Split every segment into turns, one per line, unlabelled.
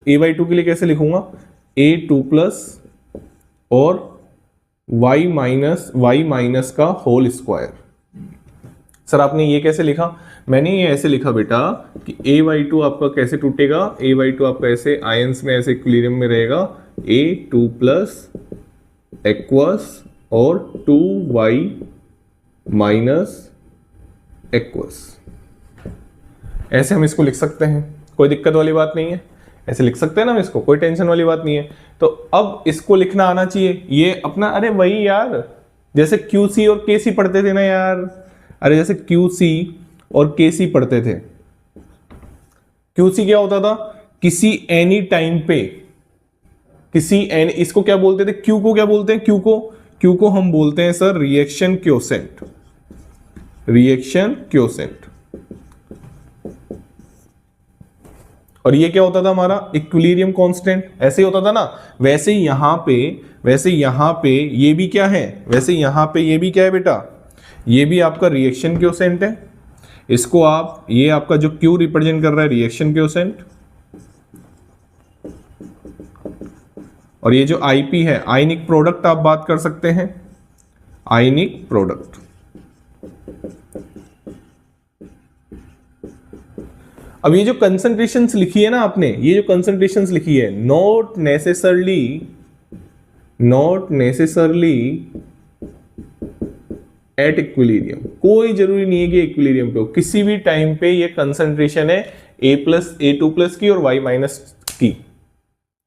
A/2 के लिए कैसे लिखूंगा, A2 प्लस और y माइनस का होल स्क्वायर। सर आपने ये कैसे लिखा, मैंने ये ऐसे लिखा बेटा कि A/2 आपका कैसे टूटेगा, A/2 आपका ऐसे आयंस में ऐसे इक्विलिब्रियम में रहेगा, A2 प्लस एक्वस और 2y माइनस एक्वस। ऐसे हम इसको लिख सकते हैं, कोई दिक्कत वाली बात नहीं है, ऐसे लिख सकते हैं ना हम इसको, कोई टेंशन वाली बात नहीं है। तो अब इसको लिखना आना चाहिए, ये अपना, अरे वही यार जैसे QC और KC पढ़ते थे ना यार, अरे जैसे QC और KC पढ़ते थे। QC क्या होता था, किसी एनी टाइम पे, किसी एनी, इसको क्या बोलते थे, Q को क्या बोलते हैं, Q को हम बोलते हैं सर रिएक्शन क्योसेंट, रिएक्शन क्योसेंट। और ये क्या होता था हमारा इक्विलिब्रियम कांस्टेंट, ऐसे ही होता था ना। वैसे यहां पे ये भी क्या है, वैसे यहां पे ये भी क्या है बेटा, ये भी आपका रिएक्शन क्योसेंट है। इसको आप, ये आपका जो Q रिप्रेजेंट कर रहा है रिएक्शन क्योसेंट, और ये जो IP है आयनिक प्रोडक्ट आप बात कर सकते हैं, आयनिक प्रोडक्ट। अब ये जो कंसंट्रेशंस लिखी है ना आपने, ये जो कंसंट्रेशंस लिखी है, नॉट नेसेसरली एट इक्विलिब्रियम, कोई जरूरी नहीं है कि इक्विलिब्रियम पे हो, किसी भी टाइम पे ये कंसंट्रेशन है A2 प्लस की और Y माइनस की।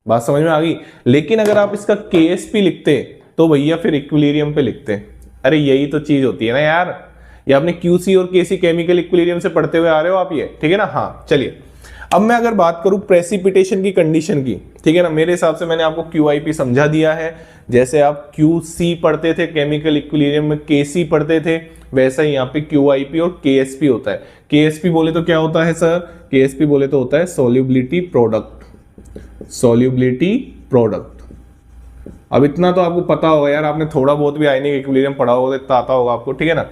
बात समझ में आ गई। लेकिन अगर आप इसका KSP लिखते तो भैया फिर इक्विलिब्रियम पे लिखते। अरे यही तो चीज होती है ना यार, ये आपने QC और KC केमिकल इक्विलिब्रियम से पढ़ते हुए आ रहे हो आप, ये ठीक है ना। हाँ चलिए, अब मैं अगर बात करूं प्रेसिपिटेशन की कंडीशन की, ठीक है ना, मेरे हिसाब से मैंने आपको QIP समझा दिया है। जैसे आप QC पढ़ते थे केमिकल इक्विलिब्रियम में, KC पढ़ते थे, वैसा ही यहाँ पे QIP और KSP होता है। KSP बोले तो क्या होता है सर, KSP बोले तो होता है सोल्यूबिलिटी प्रोडक्ट, सोल्यूबिलिटी प्रोडक्ट। अब इतना तो आपको पता होगा यार, आपने थोड़ा बहुत भी आयनिक इक्विलिब्रियम पढ़ा होगा, इतना आता होगा आपको, ठीक है ना।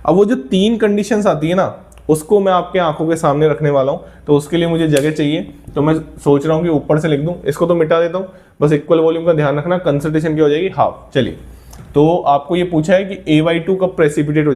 अब वो जो 3 कंडीशंस आती है ना, उसको मैं आपके आंखों के सामने रखने वाला हूं, तो उसके लिए मुझे जगह चाहिए। तो मैं सोच रहा हूं कि ऊपर से लिख दूं, इसको तो मिटा देता हूं, बस इक्वल वॉल्यूम का ध्यान रखना, कंसंट्रेशन की हो जाएगी हाफ। चलिए, तो आपको ये पूछा है कि A/2 कब प्रेसिपिटेट हो